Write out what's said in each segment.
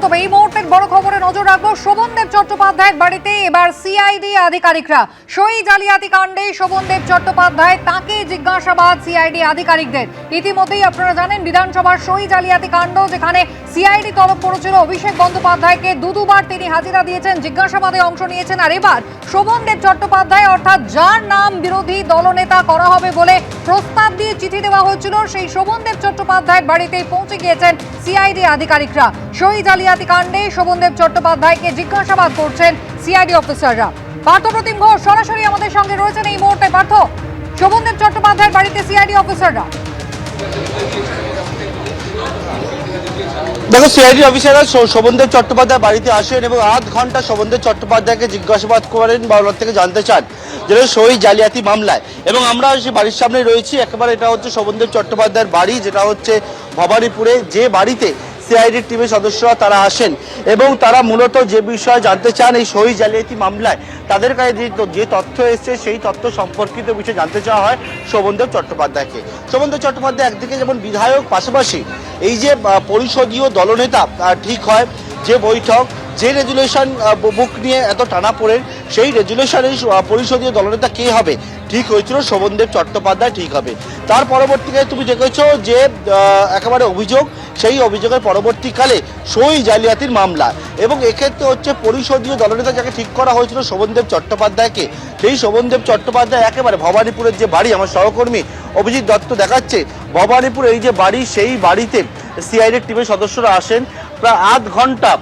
তবে এই মুহূর্তের বড় খবরে নজর রাখবো। শোভনদেব চট্টোপাধ্যায়ের বাড়িতে এবার সিআইডি আধিকারিকরা। সই জালিয়াতি কাণ্ডে শোভনদেব চট্টোপাধ্যায়, তাকে জিজ্ঞাসাবাদ সিআইডি আধিকারিকদের। ইতিমধ্যেই আপনারা জানেন বিধানসভার সই জালিয়াতি কাণ্ড, যেখানে সিআইডি তলব করেছিল অভিষেক বন্দ্যোপাধ্যায়কে, দুবার তিনি হাজিরা দিয়েছেন, জিজ্ঞাসাবাদে অংশ নিয়েছেন। আর এবার শোভনদেব চট্টোপাধ্যায়, অর্থাৎ যার নাম বিরোধী দলনেতা করা হবে বলে প্রস্তাব দিয়ে চিঠি দেওয়া হয়েছিল, সেই শোভনদেব চট্টোপাধ্যায়ের বাড়িতেই পৌঁছে গিয়েছেন সিআইডি আধিকারিকরা। সই জালিয়াতি কাণ্ডে শোভনদেব চট্টোপাধ্যায়কে জিজ্ঞাসাবাদ করছেন সিআইডি অফিসাররা। পার্থপ্রতিম ঘোষ সরাসরি আমাদের সঙ্গে রয়েছেন এই মুহূর্তে। পার্থ, শোভনদেব চট্টোপাধ্যায়ের বাড়িতে সিআইডি অফিসাররা। দেখো, সিআইডি অফিসাররা শোভনদেব চট্টোপাধ্যায় বাড়িতে আসেন এবং আধ ঘন্টা শোভনদেব চট্টোপাধ্যায়কে জিজ্ঞাসাবাদ করেন বা ওনার থেকে জানতে চান যেটা সই জালিয়াতি মামলায়। এবং আমরা সেই বাড়ির সামনে রয়েছি, একেবারে এটা হচ্ছে শোভনদেব চট্টোপাধ্যায়ের বাড়ি, যেটা হচ্ছে ভবানীপুরে, যে বাড়িতে সিআইডি টিমের সদস্যরা তারা আসেন এবং তারা মূলত যে বিষয়ে জানতে চান এই সই জালিয়াতি মামলায় তাদের কাছে যে তথ্য এসছে সেই তথ্য সম্পর্কিত বিষয়ে জানতে চাওয়া হয় শোভনদেব চট্টোপাধ্যায়কে। শোভনদেব চট্টোপাধ্যায় একদিকে যেমন বিধায়ক, পাশাপাশি এই যে পরিষদীয় দলনেতা ঠিক হয় যে বৈঠক, যে রেজুলেশন বুক নিয়ে এত টানাপোড়েন, সেই রেজুলেশনের পরিষদীয় দলনেতা কে হবে ঠিক হয়েছিল শোভনদেব চট্টোপাধ্যায় ঠিক হবে। তার পরবর্তীকালে তুমি দেখেছো যে একেবারে অভিযোগ, সেই অভিযোগের পরবর্তীকালে সই জালিয়াতির মামলা, এবং এক্ষেত্রে হচ্ছে পরিষদীয় দলনেতা যাকে ঠিক করা হয়েছিল শোভনদেব চট্টোপাধ্যায়কে, সেই শোভনদেব চট্টোপাধ্যায় একেবারে ভবানীপুরের যে বাড়ি, আমার সহকর্মী অভিজিৎ দত্ত দেখাচ্ছে ভবানীপুর এই যে বাড়ি, সেই বাড়িতে সিআইডি টিমের সদস্যরা আসেন। প্রায় আধ ঘন্টা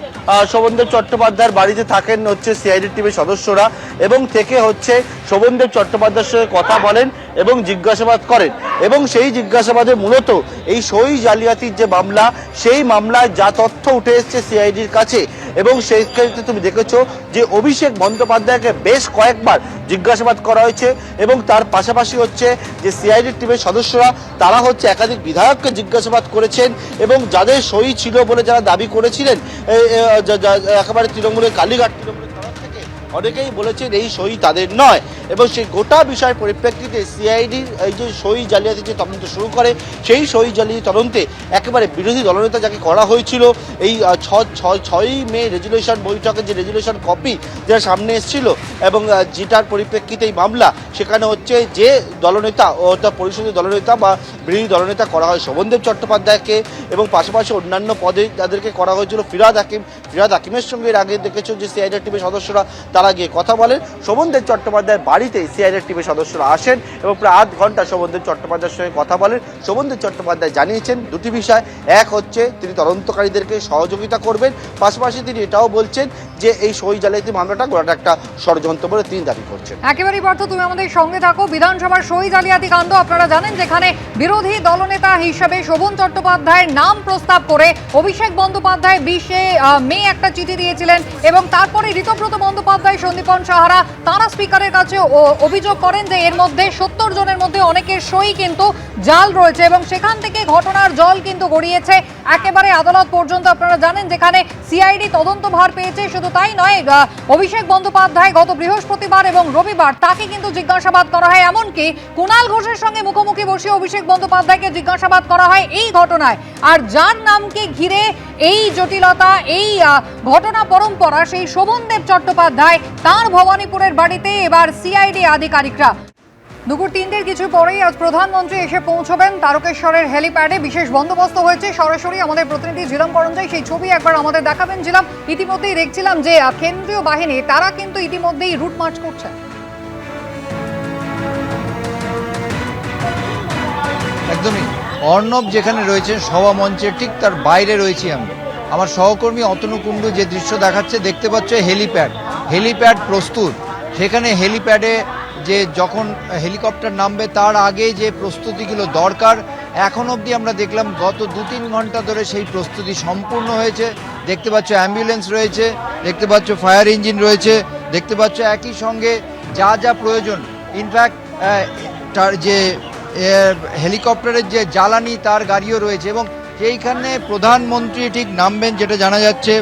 শোভনদেব চট্টোপাধ্যায়ের বাড়িতে থাকেন হচ্ছে সিআইডি টিমের সদস্যরা, এবং থেকে হচ্ছে শোভনদেব চট্টোপাধ্যায়ের সঙ্গে কথা বলেন এবং জিজ্ঞাসাবাদ করেন। এবং সেই জিজ্ঞাসাবাদে মূলত এই সই জালিয়াতির যে মামলা, সেই মামলায় যা তথ্য উঠে এসছে সিআইডির কাছে, এবং সেই ক্ষেত্রে তুমি দেখেছো যে অভিষেক বন্দ্যোপাধ্যায়কে বেশ কয়েকবার জিজ্ঞাসাবাদ করা হয়েছে, এবং তার পাশাপাশি হচ্ছে যে সিআইডি টিমের সদস্যরা তারা হচ্ছে একাধিক বিধায়ককে জিজ্ঞাসাবাদ করেছেন, এবং যাদের সই ছিল বলে যারা দাবি করেছিলেন একেবারে তৃণমূলের কালীঘাট তৃণমূলের তরফ থেকে অনেকেই বলেছেন এই সই তাদের নয়। এবং সেই গোটা বিষয়ের পরিপ্রেক্ষিতে সিআইডির এই যে সই জালিয়াতি যে তদন্ত শুরু করে, সেই সই জালিয়াতি তদন্তে একেবারে বিরোধী দলনেতা যাকে করা হয়েছিল এই 6ই মে রেজুলেশন বৈঠকে, যে রেজুলেশন কপি যেটা সামনে এসেছিল এবং যেটার পরিপ্রেক্ষিতে এই মামলা, সেখানে হচ্ছে যে দলনেতা অর্থাৎ পরিষদীয় দলনেতা বা বিরোধী দলনেতা করা হয় শোভনদেব চট্টোপাধ্যায়কে, এবং পাশাপাশি অন্যান্য পদে যাদেরকে করা হয়েছিল ফিরহাদ হাকিমের সঙ্গে এর আগে দেখেছো যে সিআইডি টিমের সদস্যরা তারা গিয়ে কথা বলেন। শোভনদেব চট্টোপাধ্যায়ের বাড়িতে সিআইডি টিমের সদস্যরা আসেন এবং প্রায় আধ ঘন্টা শোভনদেব চট্টোপাধ্যায়ের সঙ্গে কথা বলেন। শোভনদেব চট্টোপাধ্যায় জানিয়েছেন দুটি বিষয়, এক হচ্ছে তিনি তদন্তকারীদেরকে সহযোগিতা করবেন, পাশাপাশি তিনি এটাও বলছেন যে এই সই জালিয়াতি মামলাটা গোটা একটা ষড়যন্ত্র বলে তিনি দাবি করছেন। একেবারেই পার্থ, তুমি আমাদের সঙ্গে থাকো। বিধানসভার সই জালিয়াতি কাণ্ড আপনারা জানেন, যেখানে বিরোধী দলনেতা হিসেবে শোভন চট্টোপাধ্যায়ের নাম প্রস্তাব করে অভিষেক বন্দ্যোপাধ্যায় 20 মে একটা চিঠি দিয়েছিলেন, এবং তারপরে ঋতব্রত বন্দ্যোপাধ্যায়, সন্দীপন সাহারা তারা স্পিকারের কাছে অভিযোগ করেন যে এর মধ্যে 70 জনের মধ্যে অনেকের সই কিন্তু জাল রয়েছে, এবং সেখান থেকে ঘটনার জল কিন্তু গড়িয়েছে একেবারে আদালত পর্যন্ত। আপনারা জানেন যেখানে সিআইডি তদন্ত ভার পেয়েছে। শুধু তাই নয়, অভিষেক বন্দ্যোপাধ্যায় গত বৃহস্পতিবার এবং রবিবার তাকে কিন্তু জিজ্ঞাসাবাদ করা হয়, এমনকি কুণাল ঘোষের সঙ্গে মুখোমুখি বসে অভিষেক বন্দ্যোপাধ্যায়কে জিজ্ঞাসাবাদ করা হয় এই ঘটনায়। আর যার নামকে ঘিরে এই জটিলতা, এই ঘটনা পরম্পরা, সেই শোভনদেব চট্টোপাধ্যায়, তার ভবানীপুরের বাড়িতে এবার সিআইডি আধিকারিকরা। দুপুর 3টের কিছু পরেই আজ প্রধানমন্ত্রী এসে পৌঁছবেন তারকেশ্বরের হেলিপ্যাডে। বিশেষ বন্দোবস্ত হয়েছে। সরাসরি আমাদের প্রতিনিধি জিলাম করঞ্জাই সেই ছবি একবার আমাদের দেখাবেন। জিলাম, ইতিমধ্যেই দেখছিলাম যে কেন্দ্রীয় বাহিনী তারা কিন্তু ইতিমধ্যেই রুট মার্চ করছে। একদমই অর্ণব যেখানে রয়েছেন সভা মঞ্চের ঠিক তার বাইরে রয়েছি আমি। আমার সহকর্মী অতনু কুণ্ডু যে দৃশ্য দেখাচ্ছে, দেখতে পাচ্ছ হেলিপ্যাড প্রস্তুত। সেখানে হেলিপ্যাডে যে যখন হেলিকপ্টার নামবে তার আগে যে প্রস্তুতিগুলো দরকার, এখন অবধি আমরা দেখলাম গত 2-3 ঘন্টা ধরে সেই প্রস্তুতি সম্পূর্ণ হয়েছে। দেখতে পাচ্ছ অ্যাম্বুলেন্স রয়েছে, দেখতে পাচ্ছ ফায়ার ইঞ্জিন রয়েছে, দেখতে পাচ্ছ একই সঙ্গে যা যা প্রয়োজন, ইনফ্যাক্ট তার যে হেলিকপ্টারের যে জ্বালানি তার গাড়িও রয়েছে। এবং সেইখানে প্রধানমন্ত্রী ঠিক নামবেন, যেটা জানা যাচ্ছে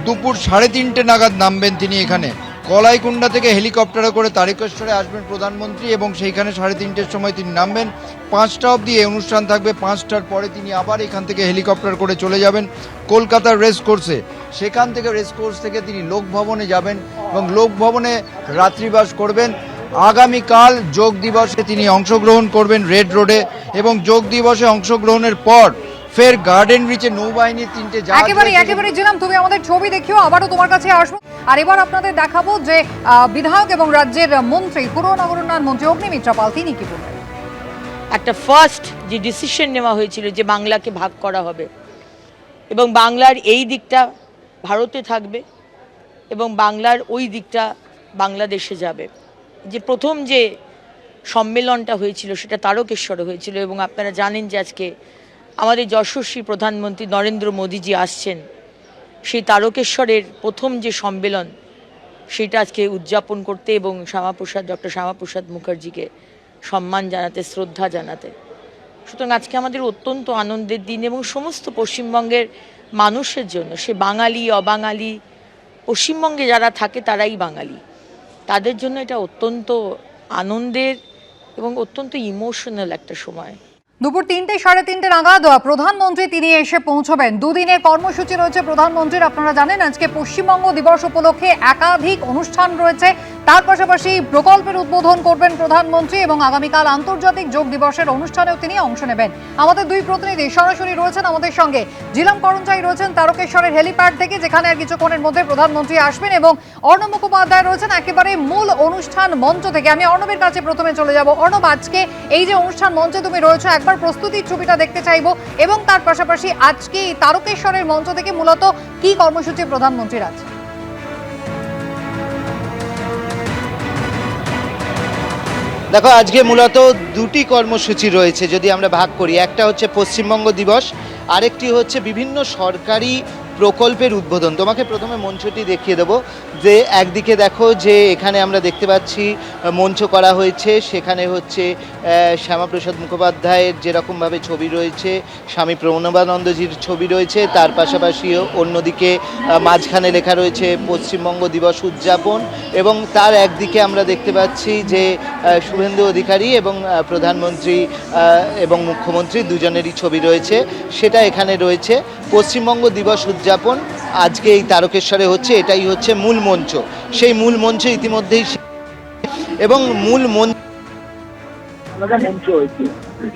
দুপুর 3:30 নাগাদ নামবেন তিনি এখানে। কলাইকুণ্ডা থেকে হেলিকপ্টারে করে তারকেশ্বরে আসবেন প্রধানমন্ত্রী এবং সেইখানে 3:30-র সময় তিনি নামবেন। 5টা অবধি এই অনুষ্ঠান থাকবে। 5টার পরে তিনি আবার এখান থেকে হেলিকপ্টার করে চলে যাবেন কলকাতার রেস কোর্সে। সেখান থেকে রেস কোর্স থেকে তিনি লোকভবনে যাবেন এবং লোকভবনে রাত্রিবাস করবেন। আগামীকাল যোগ দিবসে তিনি অংশগ্রহণ করবেন রেড রোডে এবং যোগ দিবসে অংশগ্রহণের পর ফের গার্ডেন রিচে নৌবাহিনীর 3টে জাহাজ একেবারে জিলাম, তুমি আমাদের ছবি দেখিও, আবারও তোমার কাছে আসবো। আর এবার আপনাদের দেখাবো যে বিধায়ক এবং রাজ্যের মন্ত্রী, পুর নগর উন্নয়ন মন্ত্রী অগ্নিমিত্রা পাল, তিনি কি বলবেন। একটা ফার্স্ট যে ডিসিশন নেওয়া হয়েছিল যে বাংলাকে ভাগ করা হবে এবং বাংলার এই দিকটা ভারতে থাকবে এবং বাংলার ওই দিকটা বাংলাদেশে যাবে, যে প্রথম যে সম্মেলনটা হয়েছিল সেটা তারকেশ্বরে হয়েছিল এবং আপনারা জানেন যে আজকে আমাদের যশস্বী প্রধানমন্ত্রী নরেন্দ্র মোদীজি আসছেন, সেই তারকেশ্বরের প্রথম যে সম্মেলন সেটা আজকে উদযাপন করতে এবং ডক্টর শ্যামাপ্রসাদ মুখার্জিকে সম্মান জানাতে, শ্রদ্ধা জানাতে। সুতরাং আজকে আমাদের অত্যন্ত আনন্দের দিন এবং সমস্ত পশ্চিমবঙ্গের মানুষের জন্য, সে বাঙালি অবাঙালি, পশ্চিমবঙ্গে যারা থাকে তারাই বাঙালি, তাদের জন্য এটা অত্যন্ত আনন্দের এবং অত্যন্ত ইমোশনাল একটা সময়। দুপুর 3টে 3:30 নাগাদ প্রধানমন্ত্রী তিনি এসে পৌঁছবেন। দুদিনের কর্মসূচি রয়েছে প্রধানমন্ত্রীর। আপনারা জানেন আজকে পশ্চিমবঙ্গ দিবস উপলক্ষে একাধিক অনুষ্ঠান রয়েছে। তার পাশাপাশি প্রকল্পের উদ্বোধন করবেন প্রধানমন্ত্রী এবং আগামীকাল আন্তর্জাতিক যোগ দিবসের অনুষ্ঠানেও তিনি অংশ নেবেন। আমাদের দুই প্রতিনিধি সরাসরি রয়েছেন আমাদের সঙ্গে। জিলাম করঞ্চাই রয়েছেন তারকেশ্বরের হেলিপ্যাড থেকে, যেখানে আর কিছুক্ষণের মধ্যে প্রধানমন্ত্রী আসবেন, এবং অর্ণব মুখোপাধ্যায় রয়েছেন একেবারে মূল অনুষ্ঠান মঞ্চ থেকে। আমি অর্ণবের কাছে প্রথমে চলে যাব। অর্ণব, আজকে এই যে অনুষ্ঠান মঞ্চে তুমি রয়েছো, একবার প্রস্তুতির ছবিটা দেখতে চাইবো এবং তার পাশাপাশি আজকে তারকেশ্বরের মঞ্চ থেকে মূলত কি কর্মসূচি প্রধানমন্ত্রীর আছে। দেখো, আজকে মূলত দুটি কর্মসূচি রয়েছে যদি আমরা ভাগ করি। একটা হচ্ছে পশ্চিমবঙ্গ দিবস, আরেকটি হচ্ছে বিভিন্ন সরকারি প্রকল্পের উদ্বোধন। তোমাকে প্রথমে মঞ্চটি দেখিয়ে দেবো যে একদিকে দেখো যে এখানে আমরা দেখতে পাচ্ছি মঞ্চ করা হয়েছে, সেখানে হচ্ছে শ্যামাপ্রসাদ মুখোপাধ্যায়ের যেরকমভাবে ছবি রয়েছে, স্বামী প্রণবানন্দজির ছবি রয়েছে, তার পাশাপাশি অন্যদিকে মাঝখানে লেখা রয়েছে পশ্চিমবঙ্গ দিবস উদযাপন, এবং তার একদিকে আমরা দেখতে পাচ্ছি যে শুভেন্দু অধিকারী এবং প্রধানমন্ত্রী এবং মুখ্যমন্ত্রী দুজনেরই ছবি রয়েছে, সেটা এখানে রয়েছে। পশ্চিমবঙ্গ দিবস উদযাপন আজকে এই তারকেশ্বরে হচ্ছে, এটাই হচ্ছে মূল মঞ্চ। সেই মূল মঞ্চে ইতিমধ্যেই এবং মূল মঞ্চ হয়েছে,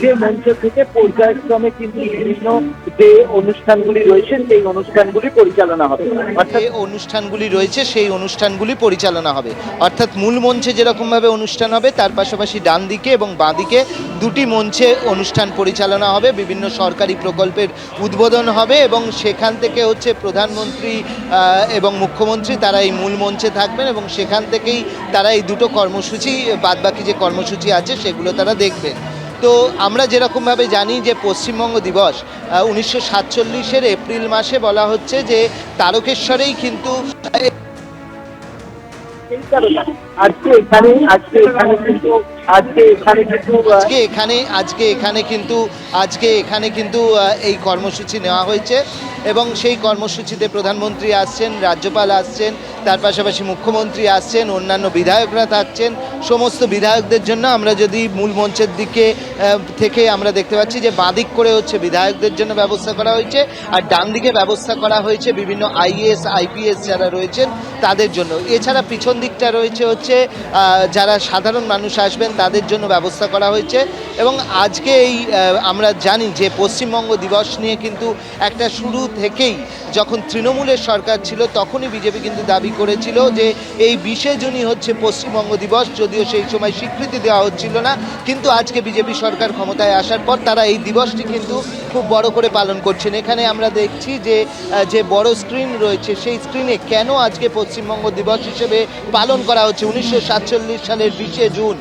যে মঞ্চ থেকে পর্যায়ক্রমে কিন্তু বিভিন্ন যে অনুষ্ঠানগুলি রয়েছে সেই অনুষ্ঠানগুলি পরিচালনা হবে, যে অনুষ্ঠানগুলি রয়েছে সেই অনুষ্ঠানগুলি পরিচালনা হবে। অর্থাৎ মূল মঞ্চে যেরকমভাবে অনুষ্ঠান হবে, তার পাশাপাশি ডান দিকে এবং বাঁ দিকে দুটি মঞ্চে অনুষ্ঠান পরিচালনা হবে। বিভিন্ন সরকারি প্রকল্পের উদ্বোধন হবে এবং সেখান থেকে হচ্ছে প্রধানমন্ত্রী এবং মুখ্যমন্ত্রী তারা এই মূল মঞ্চে থাকবেন এবং সেখান থেকেই তারা এই দুটো কর্মসূচি, বাদবাকি যে কর্মসূচি আছে সেগুলো তারা দেখবেন। তো আমরা যেরকমভাবে জানি যে পশ্চিমবঙ্গ দিবস 1947-এর এপ্রিল মাসে বলা হচ্ছে যে তারকেশ্বরেই কিন্তু আজকে এখানে কিন্তু এই কর্মসূচি নেওয়া হয়েছে এবং সেই কর্মসূচিতে প্রধানমন্ত্রী আসছেন, রাজ্যপাল আসছেন, তার পাশাপাশি মুখ্যমন্ত্রী আসছেন, অন্যান্য বিধায়করা থাকছেন। সমস্ত বিধায়কদের জন্য আমরা যদি মূল মঞ্চের দিকে থেকে আমরা দেখতে পাচ্ছি যে বাঁদিক করে হচ্ছে বিধায়কদের জন্য ব্যবস্থা করা হয়েছে আর ডান দিকে ব্যবস্থা করা হয়েছে বিভিন্ন আইএএস আইপিএস যারা রয়েছেন তাদের জন্য। এছাড়া পিছন দিকটা রয়েছে হচ্ছে যারা সাধারণ মানুষ আসবেন তাদের জন্য ব্যবস্থা করা হয়েছে। এবং আজকে এই আমরা জানি যে পশ্চিমবঙ্গ দিবস নিয়ে কিন্তু একটা শুরু থেকেই যখন তৃণমূলের সরকার ছিল তখনই বিজেপি কিন্তু দাবি করেছিল যে এই 20শে জুনই হচ্ছে পশ্চিমবঙ্গ দিবস, যদিও সেই সময় স্বীকৃতি দেওয়া হচ্ছিল না, কিন্তু আজকে বিজেপি সরকার ক্ষমতায় আসার পর তারা এই দিবসটি কিন্তু খুব বড় করে পালন করছেন। এখানে আমরা দেখছি যে বড় স্ক্রিন রয়েছে সেই স্ক্রিনে কেন আজকে পশ্চিমবঙ্গ দিবস হিসেবে পালন করা হচ্ছে। 1947 সালের 20শে জুন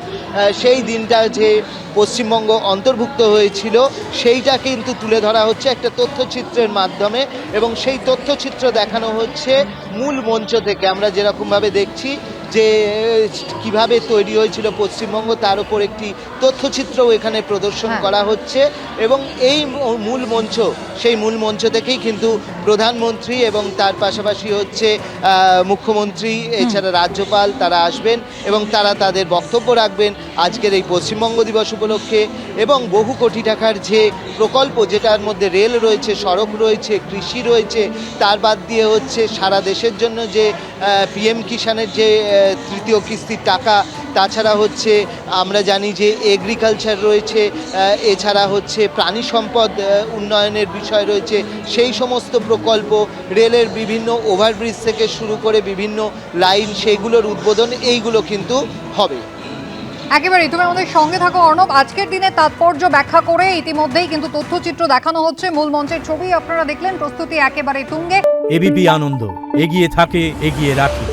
সেই দিনটা যে পশ্চিমবঙ্গ অন্তর্ভুক্ত হয়েছিল সেইটা কিন্তু তুলে ধরা হচ্ছে একটা তথ্যচিত্রের মাধ্যমে এবং সেই তথ্যচিত্র দেখানো হচ্ছে মূল মঞ্চ থেকে। আমরা যেরকমভাবে দেখছি যে কিভাবে তৈরি হয়েছিল পশ্চিমবঙ্গ তার উপর একটি তথ্যচিত্রও এখানে প্রদর্শন করা হচ্ছে এবং এই মূল মঞ্চ সেই মূল মঞ্চ থেকেই কিন্তু প্রধানমন্ত্রী এবং তার পাশাপাশি হচ্ছে মুখ্যমন্ত্রী এছাড়া রাজ্যপাল তারা আসবেন এবং তারা তাদের বক্তব্য রাখবেন আজকের এই পশ্চিমবঙ্গ দিবস উপলক্ষে। এবং বহু কোটি টাকার যে প্রকল্প যেটার মধ্যে রেল রয়েছে, সড়ক রয়েছে, কৃষি রয়েছে, তার বাদ দিয়ে হচ্ছে সারা দেশের জন্য যে পিএম কিষাণের যে তৃতীয় কিস্তির টাকা, তাছাড়া হচ্ছে আমরা জানি যে এগ্রিকালচার রয়েছে, এছাড়া হচ্ছে প্রাণী সম্পদ উন্নয়নের বিষয় রয়েছে, সেই সমস্ত প্রকল্প, রেলের বিভিন্ন ওভারব্রিজ থেকে শুরু করে বিভিন্ন লাইন সেইগুলোর উদ্বোধন এইগুলো কিন্তু হবে। একেবারেই, তুমি আমাদের সঙ্গে থাকো অর্ণব। আজকের দিনে তাৎপর্য ব্যাখ্যা করে ইতিমধ্যেই কিন্তু তথ্যচিত্র দেখানো হচ্ছে, মূল মঞ্চের ছবি আপনারা দেখলেন, প্রস্তুতি একেবারে তুঙ্গে। এবিপি আনন্দ, এগিয়ে থাকে, এগিয়ে রাখে।